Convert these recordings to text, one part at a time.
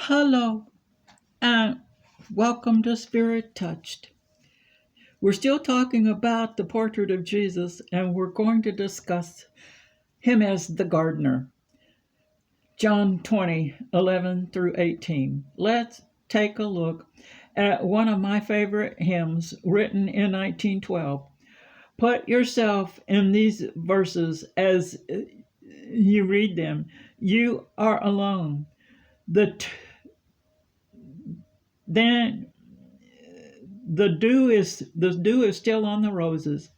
Hello and welcome to Spirit Touched. We're still talking about the portrait of Jesus and we're going to discuss him as the gardener. John 20:11 through 18. Let's take a look at one of my favorite hymns written in 1912. Put yourself in these verses as you read them. You are alone. Then the dew is still on the roses.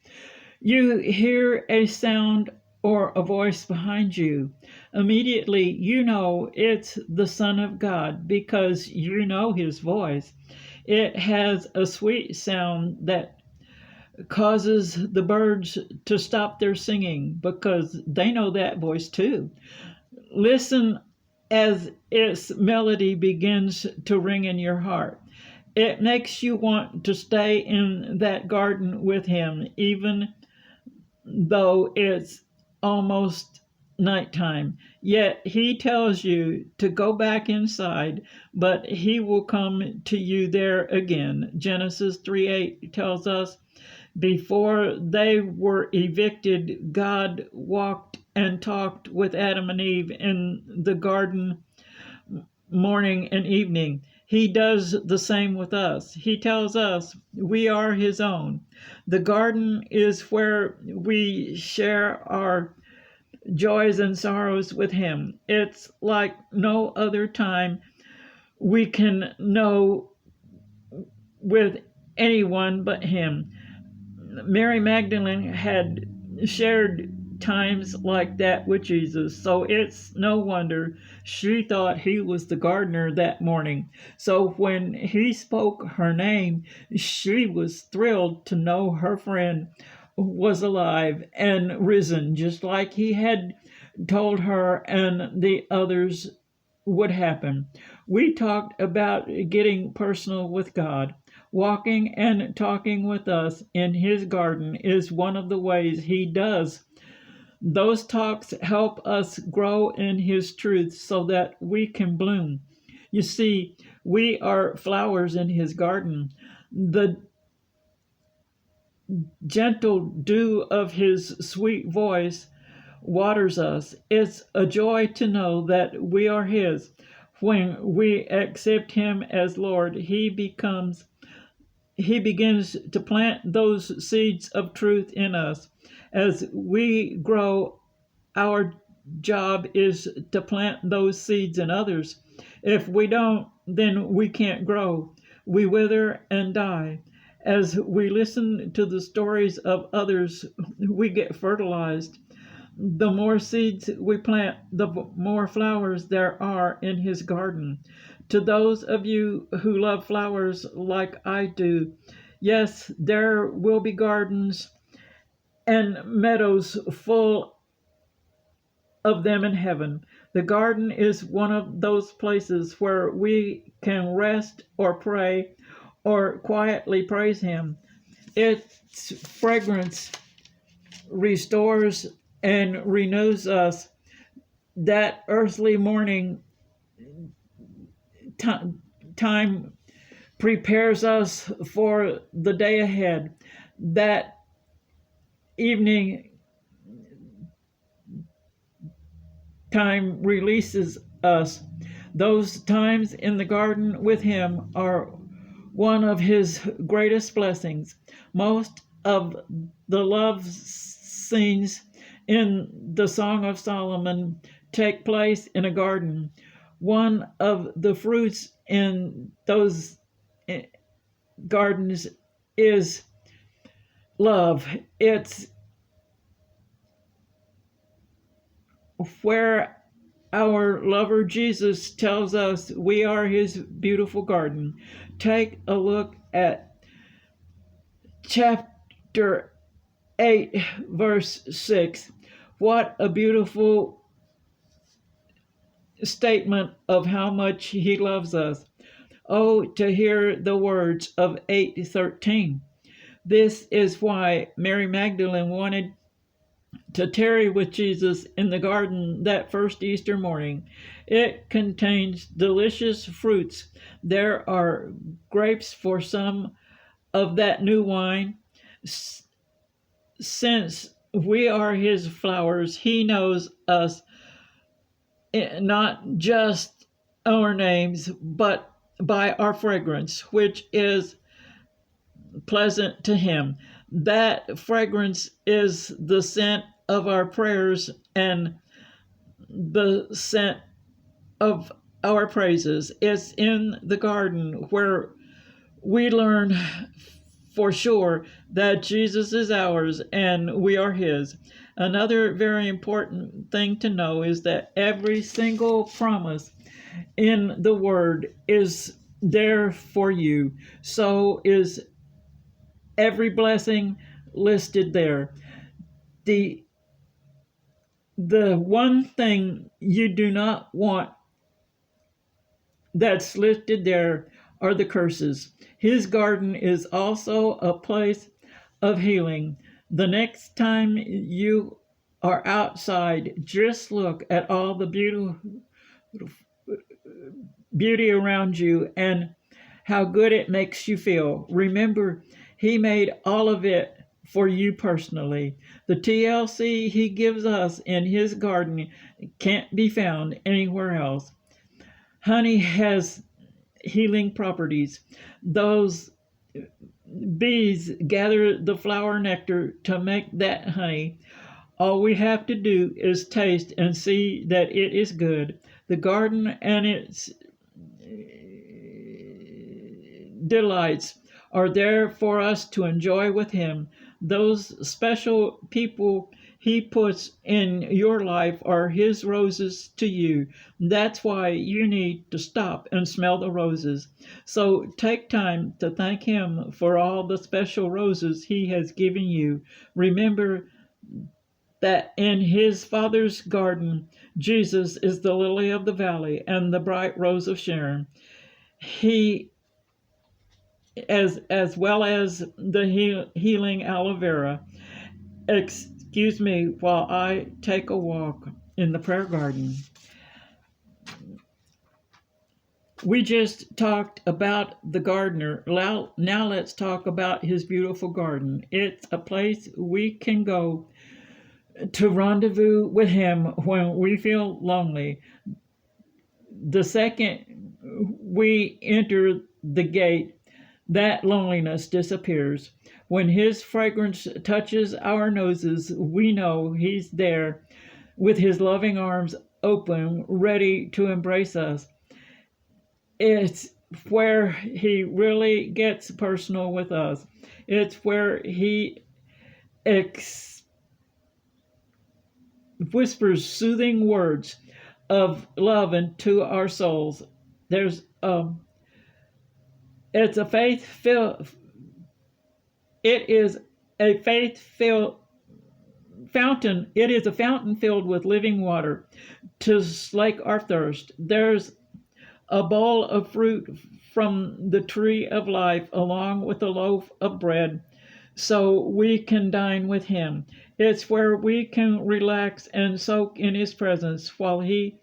You hear a sound or a voice behind you. Immediately you know it's the Son of God because you know his voice. It has a sweet sound that causes the birds to stop their singing because they know that voice too. Listen as its melody begins to ring in your heart. It makes you want to stay in that garden with him, even though it's almost nighttime. Yet he tells you to go back inside, but he will come to you there again. Genesis 3:8 tells us, before they were evicted, God walked and talked with Adam and Eve in the garden morning and evening. He does the same with us. He tells us we are his own. The garden is where we share our joys and sorrows with him. It's like no other time we can know with anyone but him. Mary Magdalene had shared times like that with Jesus, so it's no wonder she thought he was the gardener that morning. So when he spoke her name, she was thrilled to know her friend was alive and risen, just like he had told her and the others would happen. We talked about getting personal with God. Walking and talking with us in his garden is one of the ways he does. Those talks help us grow in his truth so that we can bloom. You see, we are flowers in his garden. The gentle dew of his sweet voice waters us. It's a joy to know that we are his. When we accept him as Lord, he begins to plant those seeds of truth in us. As we grow, our job is to plant those seeds in others. If we don't, then we can't grow. We wither and die. As we listen to the stories of others, we get fertilized. The more seeds we plant, the more flowers there are in his garden. To those of you who love flowers like I do, yes, there will be gardens and meadows full of them in heaven. The garden is one of those places where we can rest or pray or quietly praise him. Its fragrance restores and renews us. That earthly morning time prepares us for the day ahead. That evening time releases us. Those times in the garden with him are one of his greatest blessings. Most of the love scenes in the Song of Solomon take place in a garden. One of the fruits in those gardens is love. It's where our lover Jesus tells us we are his beautiful garden. Take a look at chapter 8, verse 6. What a beautiful statement of how much he loves us. Oh, to hear the words of 8:13. This is why Mary Magdalene wanted to tarry with Jesus in the garden that first Easter morning. It contains delicious fruits. There are grapes for some of that new wine. Since we are his flowers, he knows us, not just our names, but by our fragrance, which is pleasant to him. That fragrance is the scent of our prayers and the scent of our praises. It's in the garden where we learn for sure that Jesus is ours and we are his. Another very important thing to know is that every single promise in the word is there for you. So is every blessing listed there. The one thing you do not want that's listed there are the curses. His garden is also a place of healing. The next time you are outside, just look at all the beauty around you and how good it makes you feel. Remember, he made all of it for you personally. The TLC he gives us in his garden can't be found anywhere else. Honey has healing properties. Those bees gather the flower nectar to make that honey. All we have to do is taste and see that it is good. The garden and its delights are there for us to enjoy with him. Those special people he puts in your life are his roses to you. That's why you need to stop and smell the roses. So take time to thank him for all the special roses he has given you. Remember that in his Father's garden, Jesus is the lily of the valley and the bright rose of Sharon. He as well as the healing aloe vera. Excuse me while I take a walk in the prayer garden. We just talked about the gardener. Now let's talk about his beautiful garden. It's a place we can go to rendezvous with him when we feel lonely. The second we enter the gate, that loneliness disappears. When his fragrance touches our noses, we know he's there with his loving arms open, ready to embrace us. It's where he really gets personal with us. It's where he whispers soothing words of love into our souls. It's a faith-filled. It is a faith-filled fountain. It is a fountain filled with living water to slake our thirst. There's a bowl of fruit from the tree of life, along with a loaf of bread, so we can dine with him. It's where we can relax and soak in his presence while he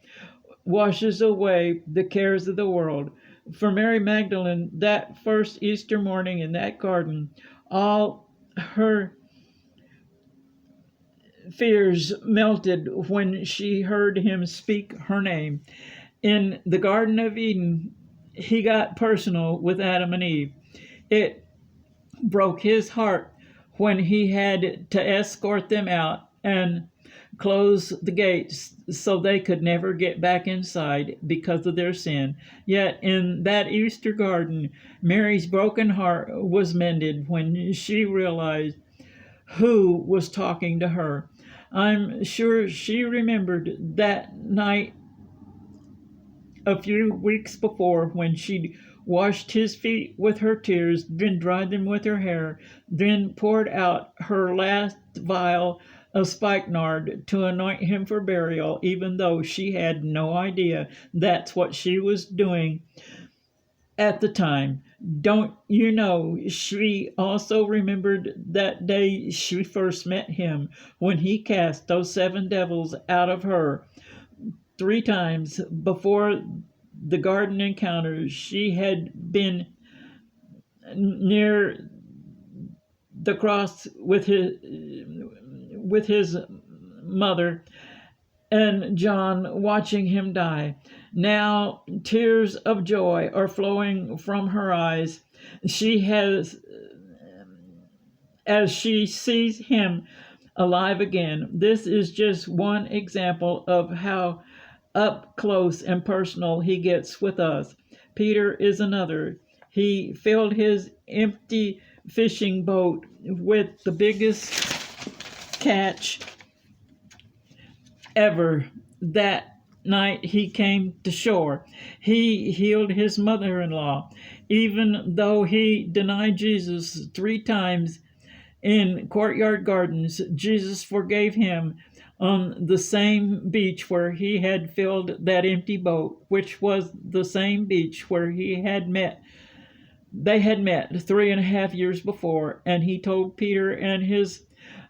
washes away the cares of the world. For Mary Magdalene, that first Easter morning in that garden, all her fears melted when she heard him speak her name. In the Garden of Eden, he got personal with Adam and Eve. It broke his heart when he had to escort them out and close the gates so they could never get back inside because of their sin. Yet in that Easter garden, Mary's broken heart was mended when she realized who was talking to her. I'm sure she remembered that night a few weeks before when she'd washed his feet with her tears, then dried them with her hair, then poured out her last vial of spikenard to anoint him for burial, even though she had no idea that's what she was doing. at the time. Don't you know, she also remembered that day she first met him when he cast those 7 devils out of her. 3 times before the garden encounter, she had been near the cross with his mother and John watching him die. Now tears of joy are flowing from her eyes. She has as she sees him alive again. This is just one example of how up close and personal he gets with us. Peter is another. He filled his empty fishing boat with the biggest catch ever. That night he came to shore. He healed his mother in law. Even though he denied Jesus 3 times in Courtyard Gardens, Jesus forgave him on the same beach where he had filled that empty boat, which was the same beach where they had met 3.5 years before, and he told Peter and his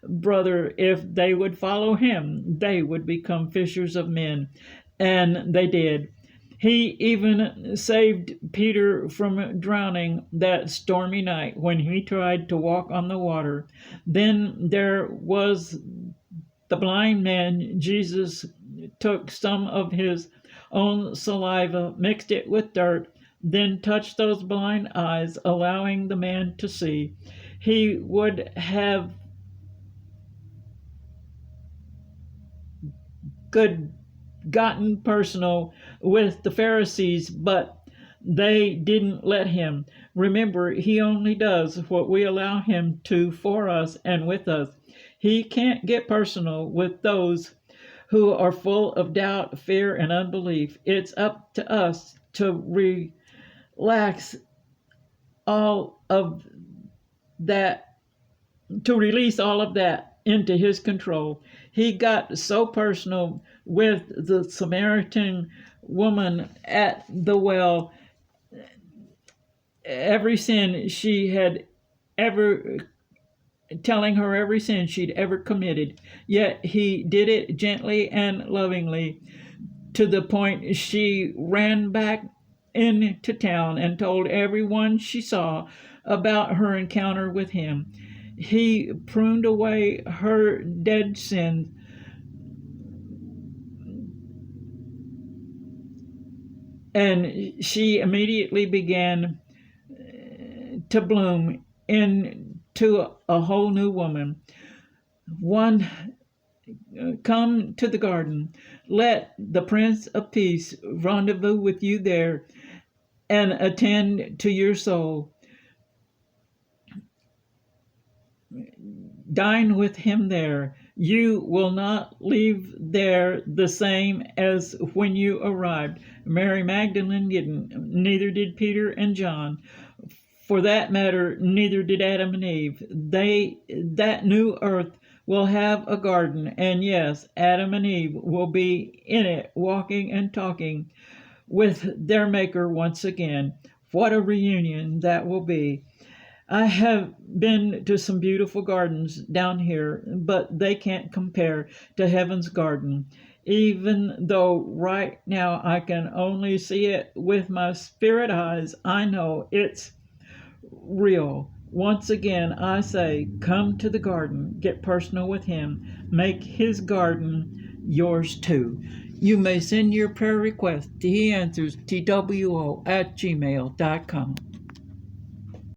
brother if they would follow him, they would become fishers of men. And they did. He even saved Peter from drowning that stormy night when he tried to walk on the water. Then there was the blind man. Jesus took some of his own saliva, mixed it with dirt, then touched those blind eyes, allowing the man to see. He would have gotten personal with the Pharisees, but they didn't let him. Remember, he only does what we allow him to for us and with us. He can't get personal with those who are full of doubt, fear, and unbelief. It's up to us to relax all of that, to release all of that into his control. He got so personal with the Samaritan woman at the well. Every sin she had ever, telling her every sin she'd ever committed, yet he did it gently and lovingly, to the point she ran back into town and told everyone she saw about her encounter with him. He pruned away her dead sins, and she immediately began to bloom into a whole new woman. One, come to the garden. Let the Prince of Peace rendezvous with you there and attend to your soul. Dine with him there. You will not leave there the same as when you arrived. Mary Magdalene didn't, neither did Peter and John. For that matter, neither did Adam and Eve. That new earth will have a garden, and yes, Adam and Eve will be in it, walking and talking with their Maker once again. What a reunion that will be. I have been to some beautiful gardens down here, but they can't compare to Heaven's garden. Even though right now I can only see it with my spirit eyes, I know it's real. Once again, I say, come to the garden, get personal with him, make his garden yours too. You may send your prayer request to heanswerstwo@gmail.com.